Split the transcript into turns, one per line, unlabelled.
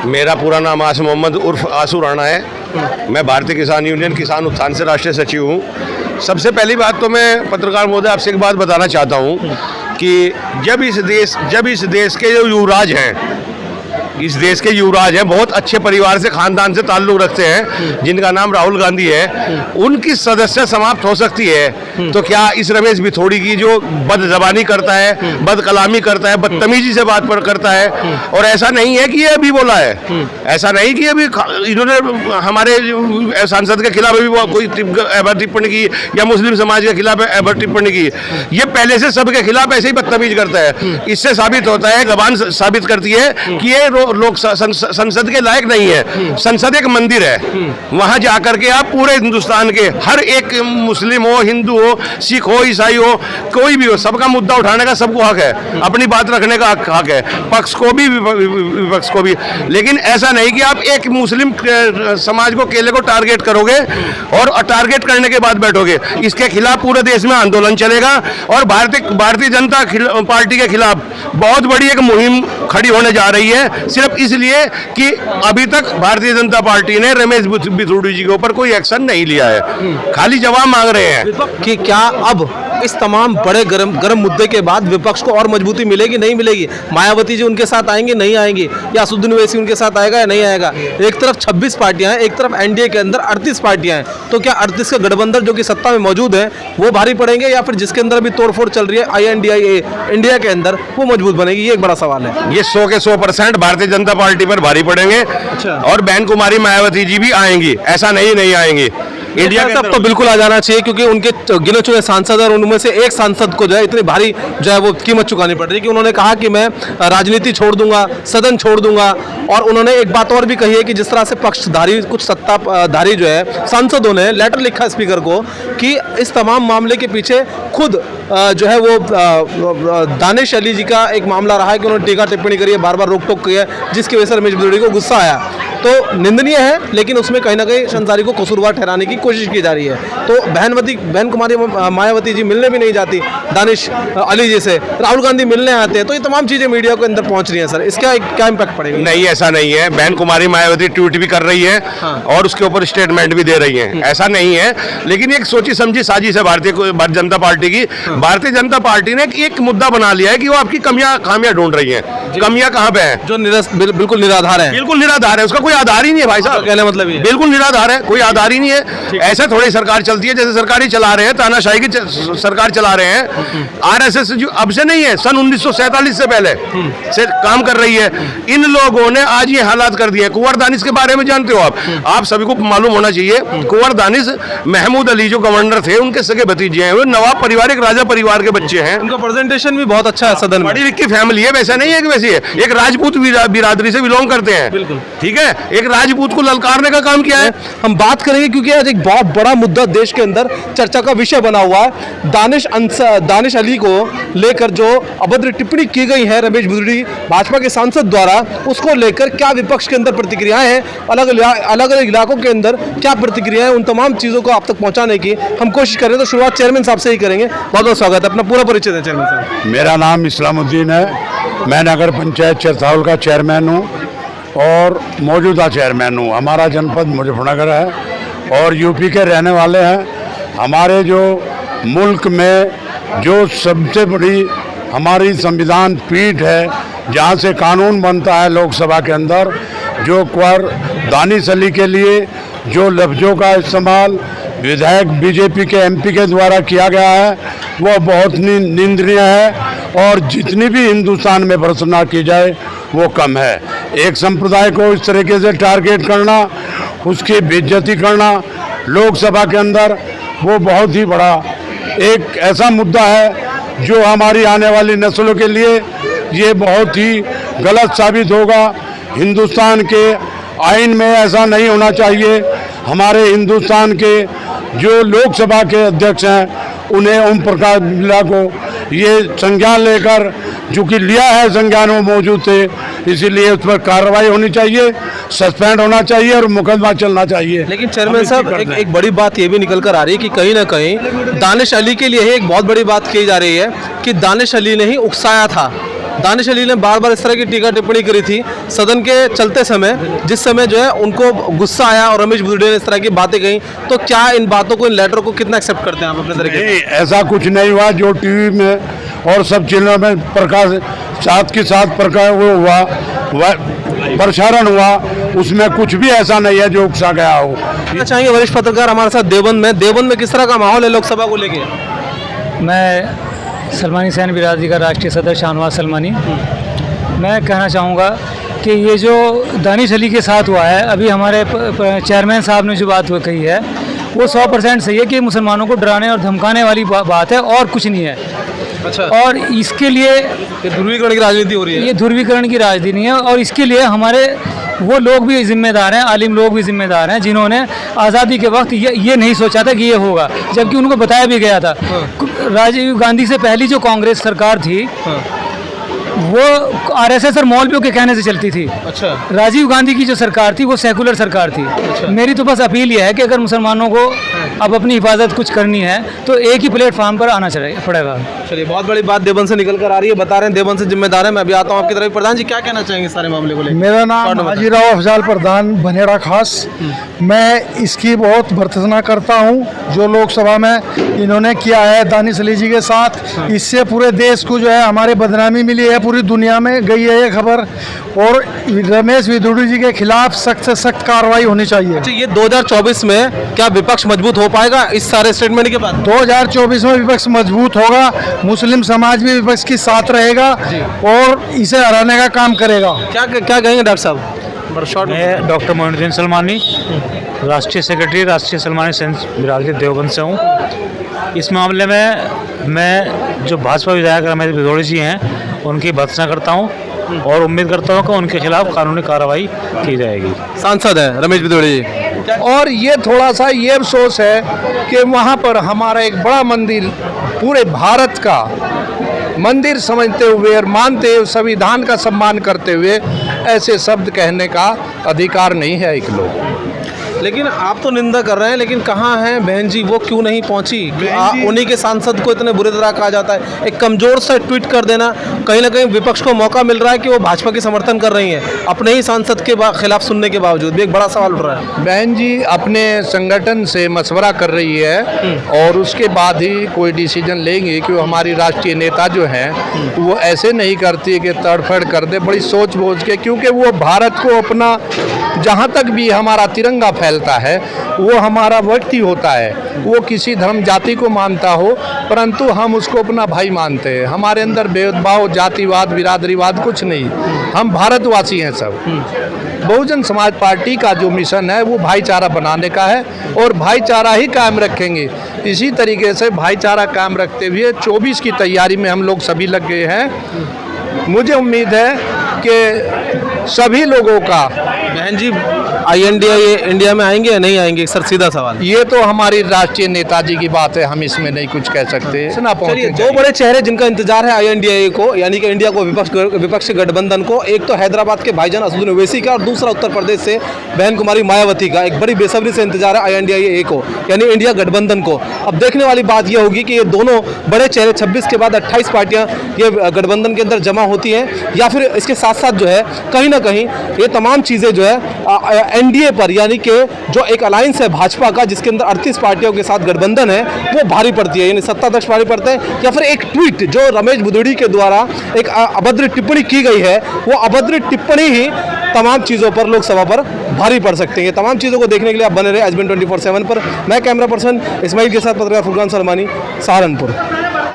मेरा पूरा नाम आसिम मोहम्मद उर्फ आसू राणा है। मैं भारतीय किसान यूनियन किसान उत्थान से राष्ट्रीय सचिव हूँ। सबसे पहली बात तो मैं पत्रकार महोदय आपसे एक बात बताना चाहता हूँ कि जब इस देश के जो युवराज हैं, इस देश के युवराज हैं, बहुत अच्छे परिवार से खानदान से ताल्लुक रखते हैं, जिनका नाम राहुल गांधी है, उनकी सदस्य समाप्त हो सकती है तो क्या इस रमेश बिथोड़ी की जो बदजबानी करता है, बद कलामी करता है, बदतमीजी से बात पर करता है, और ऐसा नहीं है कि ये अभी बोला है, ऐसा नहीं कि अभी इन्होंने हमारे सांसद के खिलाफ अभी कोई अभद्र टिप्पणी की या मुस्लिम समाज के खिलाफ अभद्र टिप्पणी की, ये पहले से सबके खिलाफ ऐसे ही बदतमीज करता है। इससे साबित होता है, जबान साबित करती है कि ये लोग संसद के लायक नहीं है। संसद एक मंदिर है, वहां जाकर के आप पूरे हिंदुस्तान के हर एक मुस्लिम हो, हिंदू हो, सिख हो, ईसाई हो, कोई भी हो, सबका मुद्दा उठाने का सबको हक है, अपनी बात रखने का हक है, पक्ष को भी विपक्ष को भी। लेकिन ऐसा नहीं कि आप एक मुस्लिम समाज को केले को टारगेट करोगे और टारगेट करने के बाद बैठोगे। इसके खिलाफ पूरे देश में आंदोलन चलेगा और भारतीय जनता पार्टी के खिलाफ बहुत बड़ी एक मुहिम खड़ी होने जा रही है, सिर्फ इसलिए कि अभी तक भारतीय जनता पार्टी ने रमेश बिथोड़ी जी के ऊपर कोई एक्शन नहीं लिया है, खाली जवाब मांग रहे हैं।
कि क्या अब इस तमाम बड़े गरम मुद्दे के बाद विपक्ष को और मजबूती मिलेगी, नहीं मिलेगी? मायावती जी उनके साथ आएंगे, नहीं आएंगी? या असदुद्दीन ओवैसी उनके साथ आएगा या नहीं आएगा? एक तरफ 26 पार्टियां हैं, एक तरफ एनडीए के अंदर 38 पार्टियां हैं, तो क्या 38 का गठबंधन जो कि सत्ता में मौजूद है वो भारी पड़ेंगे, या फिर जिसके अंदर अभी तोड़फोड़ चल रही है INDIA इंडिया के अंदर, वो मजबूत बनेगी? ये एक बड़ा सवाल है।
ये 100 के 100% भारतीय जनता पार्टी पर भारी पड़ेंगे।
अच्छा।
और बहन कुमारी मायावती जी भी आएंगी, ऐसा नहीं आएंगी।
इंडिया के अंदर तो बिल्कुल आ जाना चाहिए, क्योंकि उनके गिने चुने सांसद और उनमें से एक सांसद को जो है इतनी भारी जो है वो कीमत चुकानी पड़ रही है कि उन्होंने कहा कि मैं राजनीति छोड़ दूंगा, सदन छोड़ दूंगा। और उन्होंने एक बात और भी कही है कि जिस तरह से पक्षधारी कुछ सत्ताधारी जो है सांसदों ने लेटर लिखा स्पीकर को कि इस तमाम मामले के पीछे खुद जो है वो दानिश अली जी का एक मामला रहा है कि उन्होंने टीका टिप्पणी करी है, बार बार रोक टोक की है, जिसकी वजह से रमेश बिथोड़ी को गुस्सा आया। तो निंदनीय है, लेकिन उसमें कहीं ना कहीं अंसारी को कसूरवार ठहराने की कोशिश की जा रही है। तो बहन कुमारी मायावती जी मिलने भी नहीं जाती दानिश अली जी से, राहुल गांधी मिलने आते हैं, तो ये तमाम चीजें मीडिया के अंदर पहुंच रही हैं। सर, इसका क्या इम्पैक्ट पड़ेगा?
नहीं, ऐसा नहीं है। बहन कुमारी मायावती ट्वीट भी कर रही है और उसके ऊपर स्टेटमेंट भी दे रही है, ऐसा नहीं है। लेकिन एक सोची समझी साजिश है भारतीय जनता पार्टी की। भारतीय जनता पार्टी ने एक मुद्दा बना लिया है कि वो आपकी खामियां ढूंढ रही है। कमियां कहाँ पे है? जो
बिल्कुल निराधार है,
बिल्कुल निराधार है, उसका कोई आधार ही नहीं है भाई साहब।
कहने मतलब ये
बिल्कुल निराधार है, कोई आधार ही नहीं है। ऐसे थोड़ी सरकार चलती है, जैसे सरकारी चला रहे हैं, तानाशाही की सरकार चला रहे हैं। RSS जो अब से नहीं है, सन 1947 से पहले से काम कर रही है। इन लोगों ने आज ये हालात कर दिए। कुंवर दानिश के बारे में जानते हो आप सभी को मालूम होना चाहिए। कुंवर दानिश महमूद अली जो गवर्नर थे, उनके सगे भतीजे हैं, वो नवाब परिवार, एक राजा परिवार के बच्चे हैं।
उनका प्रेजेंटेशन भी बहुत अच्छा है सदन में,
बड़ी लिखी फैमिली है, वैसा नहीं है कि वैसी है। एक राजपूत बिरादरी से बिलोंग करते हैं,
बिल्कुल
ठीक है। एक राजपूत को ललकारने का काम किया है।
हम बात करेंगे क्योंकि आज एक बहुत बड़ा मुद्दा देश के अंदर चर्चा का विषय बना हुआ है। दानिश अली को लेकर जो अभद्र टिप्पणी की गई है रमेश बिथोड़ी भाजपा के सांसद द्वारा, उसको लेकर क्या विपक्ष के अंदर प्रतिक्रियाएं हैं, अलग अलग इलाकों के अंदर क्या प्रतिक्रियाएं, उन तमाम चीजों को आप तक पहुंचाने की हम कोशिश करें। तो शुरुआत चेयरमैन साहब से ही करेंगे। बहुत बहुत स्वागत है, अपना पूरा परिचय दें चेयरमैन साहब।
मेरा नाम इस्लामुद्दीन है, मैं नगर पंचायत चरथाउल का चेयरमैन हूँ और मौजूदा चेयरमैन हूँ। हमारा जनपद मुजफ्फरनगर है और यूपी के रहने वाले हैं। हमारे जो मुल्क में जो सबसे बड़ी हमारी संविधान पीठ है, जहाँ से कानून बनता है लोकसभा के अंदर, जो कुंवर दानिश अली के लिए जो लफ्ज़ों का इस्तेमाल विधायक बीजेपी के MP के द्वारा किया गया है, वो बहुत निंदनीय है और जितनी भी हिंदुस्तान में भर्त्सना की जाए वो कम है। एक संप्रदाय को इस तरीके से टारगेट करना, उसकी बेइज्जती करना लोकसभा के अंदर, वो बहुत ही बड़ा एक ऐसा मुद्दा है जो हमारी आने वाली नस्लों के लिए ये बहुत ही गलत साबित होगा। हिंदुस्तान के आइन में ऐसा नहीं होना चाहिए। हमारे हिंदुस्तान के जो लोकसभा के अध्यक्ष हैं, उन्हें ओम प्रकाश बिरला को ये संज्ञान लेकर, जो कि लिया है संज्ञान वो मौजूद थे, इसीलिए उस पर कार्रवाई होनी चाहिए, सस्पेंड होना चाहिए और मुकदमा चलना चाहिए।
लेकिन चेयरमैन साहब, एक बड़ी बात ये भी निकल कर आ रही है कि कहीं ना कहीं दानिश अली के लिए एक बहुत बड़ी बात की जा रही है कि दानिश अली ने ही उकसाया था दानिश अली ने बार बार इस तरह की टीका टिप्पणी करी थी सदन के चलते समय, जिस समय जो है उनको गुस्सा आया और रमेश बुदड़ी ने इस तरह की बातें कही। तो क्या इन बातों को, इन लेटर को कितना एक्सेप्ट करते हैं आप अपने तरीके से?
नहीं, ऐसा कुछ नहीं हुआ। जो टीवी में और सब चैनलों में प्रकाश साथ के साथ प्रकाश वो हुआ, प्रसारण हुआ, उसमें कुछ भी ऐसा नहीं है जो उकसा गया हो।
कहना चाहेंगे वरिष्ठ पत्रकार हमारे साथ देवबंद में किस तरह का माहौल है लोकसभा को लेके?
मैं सलमानी सैन बिरादरी का राष्ट्रीय सदस्य शाहनवाज सलमानी। मैं कहना चाहूँगा कि ये जो दानिश अली के साथ हुआ है, अभी हमारे चेयरमैन साहब ने जो बात कही है वो 100% सही है कि मुसलमानों को डराने और धमकाने वाली बात है और कुछ नहीं है।
अच्छा,
और इसके लिए
ध्रुवीकरण की राजनीति हो रही है।
ये ध्रुवीकरण की राजनीति है और इसके लिए हमारे वो लोग भी जिम्मेदार हैं, आलिम लोग भी जिम्मेदार हैं, जिन्होंने आज़ादी के वक्त ये नहीं सोचा था कि ये होगा, जबकि उनको बताया भी गया था। राजीव गांधी से पहली जो कांग्रेस सरकार थी वो आरएसएस और मौलवियों के कहने से चलती थी।
अच्छा,
राजीव गांधी की जो सरकार थी वो सेकुलर सरकार थी।
अच्छा।
मेरी तो बस अपील ये है कि अगर मुसलमानों को अब अपनी हिफाजत कुछ करनी है तो एक ही प्लेटफॉर्म पर आना पड़ेगा।
चलिए, बहुत बड़ी बात देवबंद से निकल कर आ रही है, बता रहे हैं देवबंद से जिम्मेदार है। मैं अभी आता हूँ आपकी तरफ। प्रधान जी क्या कहना चाहेंगे सारे मामले को लेकर?
मेरा नाम हाजीराव अफजाल प्रधान बनेड़ा खास। मैं इसकी बहुत भर्त्सना करता हूँ जो लोकसभा में इन्होंने किया है दानिश अली जी के साथ। इससे पूरे देश को जो है हमारे बदनामी मिली है, पूरी दुनिया में गई है ये खबर, और रमेश बुदड़ी जी के खिलाफ सख्त से सख्त कार्रवाई होनी चाहिए।
अच्छा, ये 2024 में क्या विपक्ष मजबूत हो पाएगा इस सारे स्टेटमेंट के बाद?
2024 में विपक्ष मजबूत होगा, मुस्लिम समाज भी विपक्ष के साथ रहेगा और इसे हराने का काम करेगा।
क्या कहेंगे डॉक्टर साहब?
मैं डॉक्टर मोइनुद्दीन सलमानी, राष्ट्रीय सेक्रेटरी राष्ट्रीय सलमानी सैन बिरादरी देवबंद से हूँ। इस मामले में मैं जो भाजपा विधायक रमेश बुदड़ी जी हैं उनकी भर्त्सना करता हूँ और उम्मीद करता हूँ कि उनके खिलाफ कानूनी कार्रवाई की जाएगी।
सांसद है रमेश बुदड़ी जी,
और ये थोड़ा सा ये अफसोस है कि वहाँ पर हमारा एक बड़ा मंदिर, पूरे भारत का मंदिर समझते हुए और मानते हुए, संविधान का सम्मान करते हुए ऐसे शब्द कहने का अधिकार नहीं है एक लोग।
लेकिन आप तो निंदा कर रहे हैं, लेकिन कहाँ हैं बहन जी? वो क्यों नहीं पहुंची? उन्हीं के सांसद को इतने बुरी तरह कहा जाता है। एक कमजोर सा ट्वीट कर देना, कहीं ना कहीं विपक्ष को मौका मिल रहा है कि वो भाजपा की समर्थन कर रही हैं अपने ही सांसद के खिलाफ सुनने के बावजूद भी। एक बड़ा सवाल उठ रहा है।
बहन जी अपने संगठन से मशवरा कर रही है और उसके बाद ही कोई डिसीजन लेंगे कि वो हमारी राष्ट्रीय नेता जो हैं वो ऐसे नहीं करती कि तड़फड़ कर दे, बड़ी सोच बोझ के, क्योंकि वो भारत को अपना, जहाँ तक भी हमारा तिरंगा फैलता है वो हमारा व्यक्ति होता है, वो किसी धर्म जाति को मानता हो परंतु हम उसको अपना भाई मानते हैं। हमारे अंदर भेदभाव, जातिवाद, बिरादरीवाद कुछ नहीं, हम भारतवासी हैं सब। बहुजन समाज पार्टी का जो मिशन है वो भाईचारा बनाने का है और भाईचारा ही कायम रखेंगे। इसी तरीके से भाईचारा कायम रखते हुए 24 की तैयारी में हम लोग सभी लग गए हैं। मुझे उम्मीद है कि सभी लोगों का।
बहन जी INDIA इंडिया में आएंगे या नहीं आएंगे? सर सीधा सवाल।
ये तो हमारी राष्ट्रीय नेताजी की बात है, हम इसमें नहीं कुछ कह सकते। ना
चलिए, दो बड़े चेहरे जिनका इंतजार है INDIA को, यानी कि इंडिया को विपक्ष गठबंधन को, एक तो हैदराबाद के भाईजान असदुद्दीन ओवैसी का और दूसरा उत्तर प्रदेश से बहन कुमारी मायावती का। एक बड़ी बेसब्री से इंतजार है INDIA को, यानी इंडिया गठबंधन को। अब देखने वाली बात यह होगी कि ये दोनों बड़े चेहरे 26 के बाद 28 पार्टियां ये गठबंधन के अंदर जमा होती हैं, या फिर इसके साथ साथ जो है कहीं ना कहीं ये तमाम चीज़ें जो है NDA पर, यानी कि जो एक अलायंस है भाजपा का जिसके अंदर 38 पार्टियों के साथ गठबंधन है, वो भारी पड़ती है, यानी सत्ताध्यक्ष भारी पड़ते हैं, या फिर एक ट्वीट जो रमेश बुदड़ी के द्वारा एक अभद्र टिप्पणी की गई है, वो अभद्र टिप्पणी ही तमाम चीज़ों पर, लोकसभा पर भारी पड़ सकते हैं। तमाम चीज़ों को देखने के लिए आप बने रहे एसबीएन 24/7 पर। मैं कैमरा पर्सन इस्माइल के साथ पत्रकार फुरकान सलमानी, सहारनपुर।